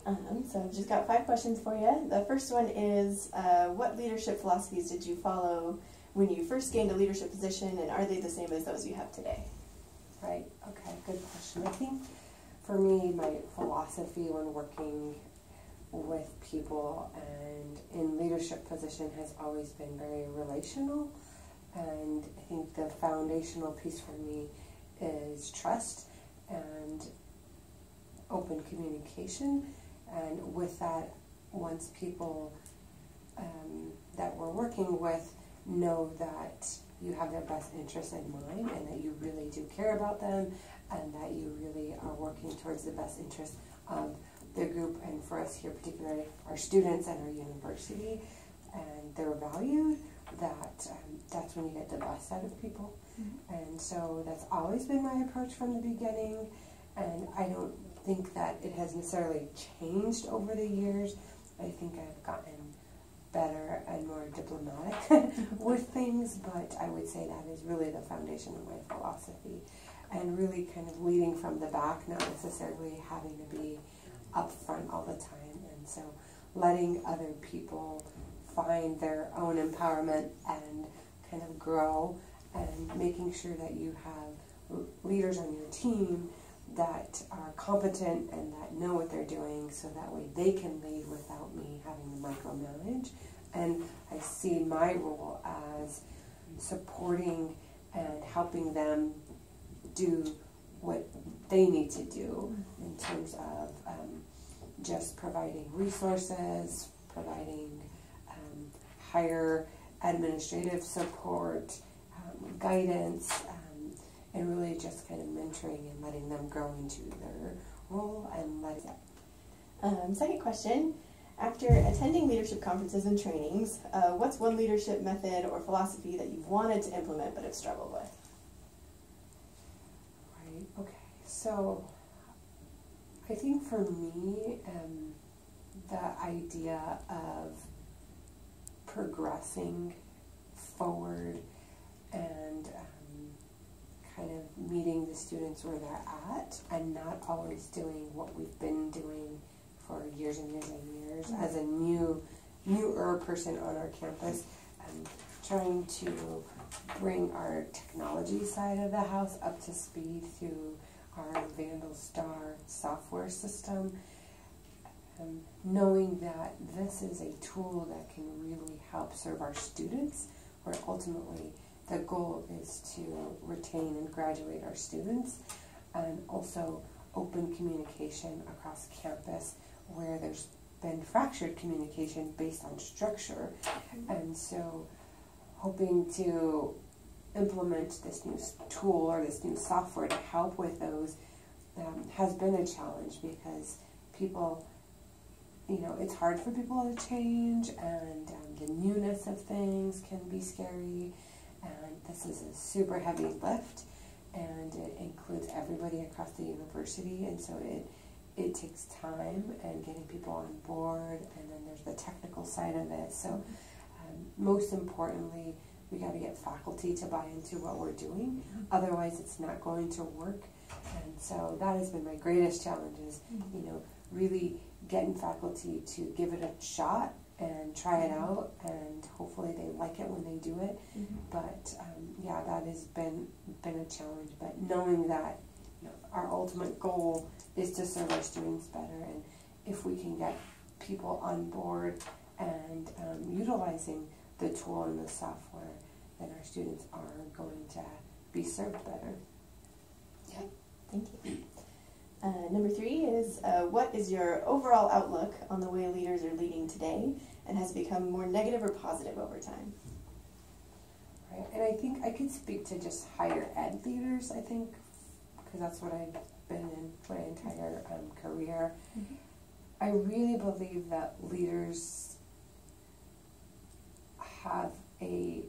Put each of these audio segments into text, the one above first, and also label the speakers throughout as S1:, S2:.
S1: So I've just got 5 questions for you. The first one is, what leadership philosophies did you follow when you first gained a leadership position, and are they the same as those you have today?
S2: Right, okay, good question. I think for me, my philosophy when working with people and in leadership position has always been very relational, and I think the foundational piece for me is trust and open communication. And with that, once people that we're working with know that you have their best interests in mind and that you really do care about them and that you really are working towards the best interest of the group, and for us here particularly our students and our university, and they're valued, that's when you get the best out of people. Mm-hmm. And so that's always been my approach from the beginning, and I don't think that it has necessarily changed over the years. I think I've gotten better and more diplomatic with things, but I would say that is really the foundation of my philosophy, and really kind of leading from the back, not necessarily having to be up front all the time. And so letting other people find their own empowerment and kind of grow, and making sure that you have leaders on your team that are competent and that know what they're doing, so that way they can lead without me having to micromanage. And I see my role as supporting and helping them do what they need to do in terms of just providing resources, providing higher administrative support, guidance, and really just kind of mentoring and letting them grow into their role and letting them.
S1: Second question, after attending leadership conferences and trainings, what's one leadership method or philosophy that you've wanted to implement but have struggled with?
S2: Right, okay. So I think for me, the idea of progressing forward and kind of meeting the students where they're at, and not always doing what we've been doing for years and years and years. Mm-hmm. As a newer person on our campus, trying to bring our technology side of the house up to speed through our Vandal Star software system, knowing that this is a tool that can really help serve our students, where ultimately the goal is to retain and graduate our students, and also open communication across campus where there's been fractured communication based on structure. And so hoping to implement this new tool or this new software to help with those has been a challenge, because people, it's hard for people to change, and the newness of things can be scary. And this is a super heavy lift, and it includes everybody across the university, and so it takes time and getting people on board, and then there's the technical side of it. So most importantly, we got to get faculty to buy into what we're doing, otherwise it's not going to work. And so that has been my greatest challenge, is really getting faculty to give it a shot and try it out, and hopefully they like it when they do it. Mm-hmm. But yeah, that has been a challenge. But knowing that our ultimate goal is to serve our students better, and if we can get people on board and utilizing the tool and the software, then our students are going to be served better.
S1: Yeah, thank you. Number 3 is, what is your overall outlook on the way leaders are leading today, and has it become more negative or positive over time?
S2: Right, and I think I could speak to just higher ed leaders, I think, because that's what I've been in my entire career. Mm-hmm. I really believe that leaders have a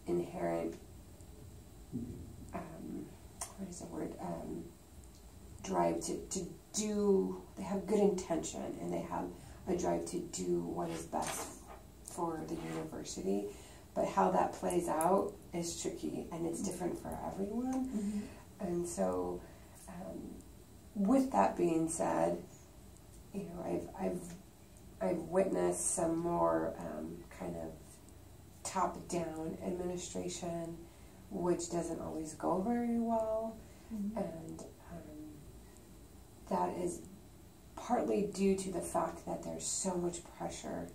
S2: inherent, drive to do, they have good intention, and they have a drive to do what is best for the university. But how that plays out is tricky, and it's different for everyone. Mm-hmm. And so, with that being said, witnessed some more kind of top-down administration, which doesn't always go very well, and that is partly due to the fact that there's so much pressure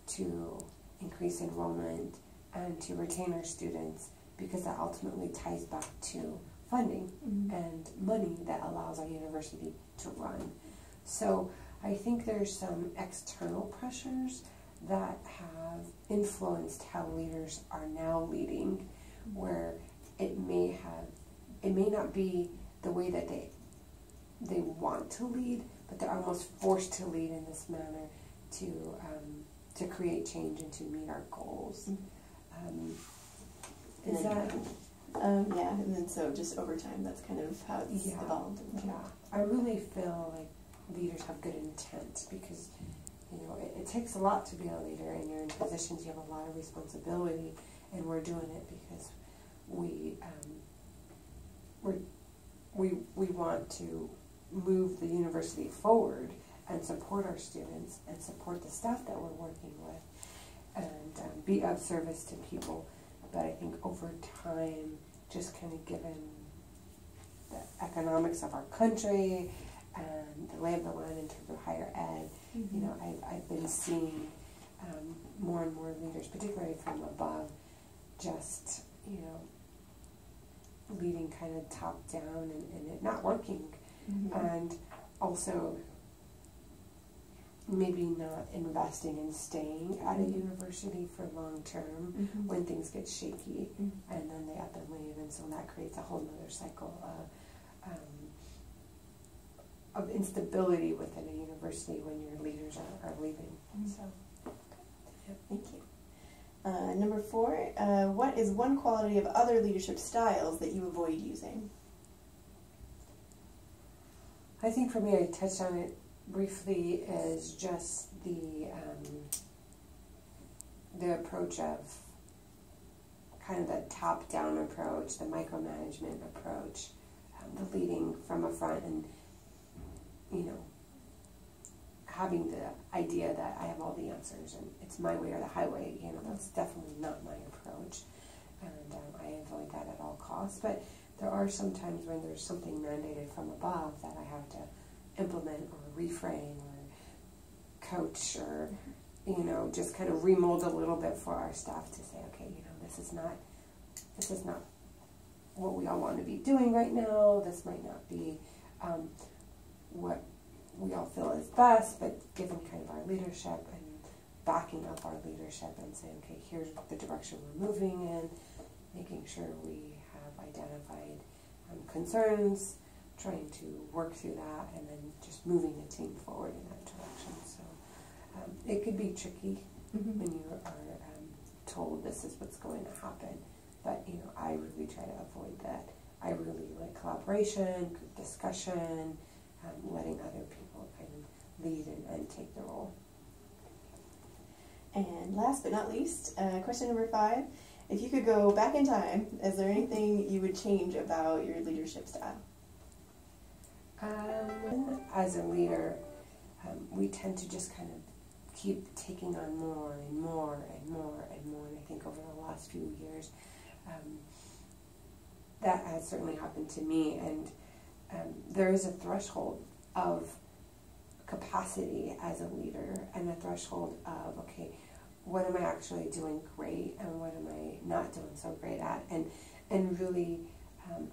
S2: to increase enrollment and to retain our students, because that ultimately ties back to funding and money that allows our university to run. So I think there's some external pressures that have influenced how leaders are now leading, where it may not be the way that they want to lead, but they're almost forced to lead in this manner to create change and to meet our goals. Is that?
S1: Yeah, and then so just over time, that's kind of how it's evolved.
S2: Yeah, I really feel like leaders have good intent, because it takes a lot to be a leader, and you're in positions, you have a lot of responsibility, and we're doing it because we want to move the university forward and support our students and support the staff that we're working with, and be of service to people. But I think over time, just kind of given the economics of our country and the lay of the land in terms of higher ed, I've been seeing more and more leaders, particularly from above, just leading kind of top down and it not working, and also maybe not investing in staying at a university for long term when things get shaky, and then they up and leave, and so that creates a whole other cycle of instability within a university when your leaders are leaving. So,
S1: Thank you. Number 4, what is one quality of other leadership styles that you avoid using?
S2: I think for me, I touched on it briefly, is just the approach of kind of the top-down approach, the micromanagement approach, the leading from a front, and having the idea that I have all the answers and it's my way or the highway. That's definitely not my approach, and I avoid that at all costs. But there are some times when there's something mandated from above that I have to implement or reframe or coach or just kind of remold a little bit for our staff to say, okay, this is not what we all want to be doing right now. This might not be what we all feel is best, but given kind of our leadership and backing up our leadership and saying, okay, here's the direction we're moving in, making sure we have identified concerns, trying to work through that, and then just moving the team forward in that direction. So it could be tricky when you are told this is what's going to happen, but I really try to avoid that. I really like collaboration, group discussion, letting other people kind of lead and take the role.
S1: And last but not least, question number 5. If you could go back in time, is there anything you would change about your leadership style?
S2: As a leader, we tend to just kind of keep taking on more and more and more and more. And I think over the last few years, that has certainly happened to me. And there is a threshold of capacity as a leader and a threshold of, okay, what am I actually doing great and what am I not doing so great at? And really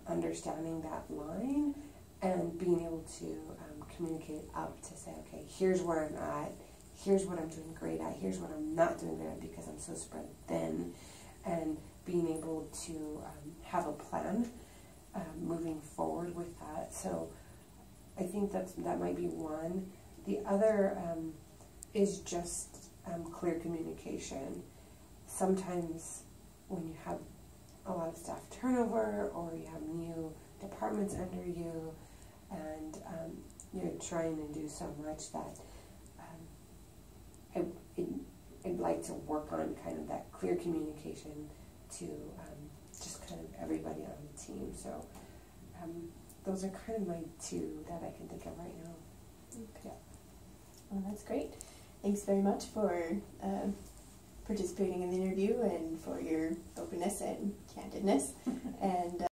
S2: understanding that line and being able to communicate up to say, okay, here's where I'm at, here's what I'm doing great at, here's what I'm not doing great at because I'm so spread thin, and being able to have a plan moving forward with that. So I think that might be one. The other is just clear communication. Sometimes when you have a lot of staff turnover or you have new departments under you and you're trying to do so much that I'd like to work on kind of that clear communication to just kind of everybody on the team. So those are kind of my 2 that I can think of right now.
S1: Okay. Well, that's great. Thanks very much for participating in the interview and for your openness and candidness. And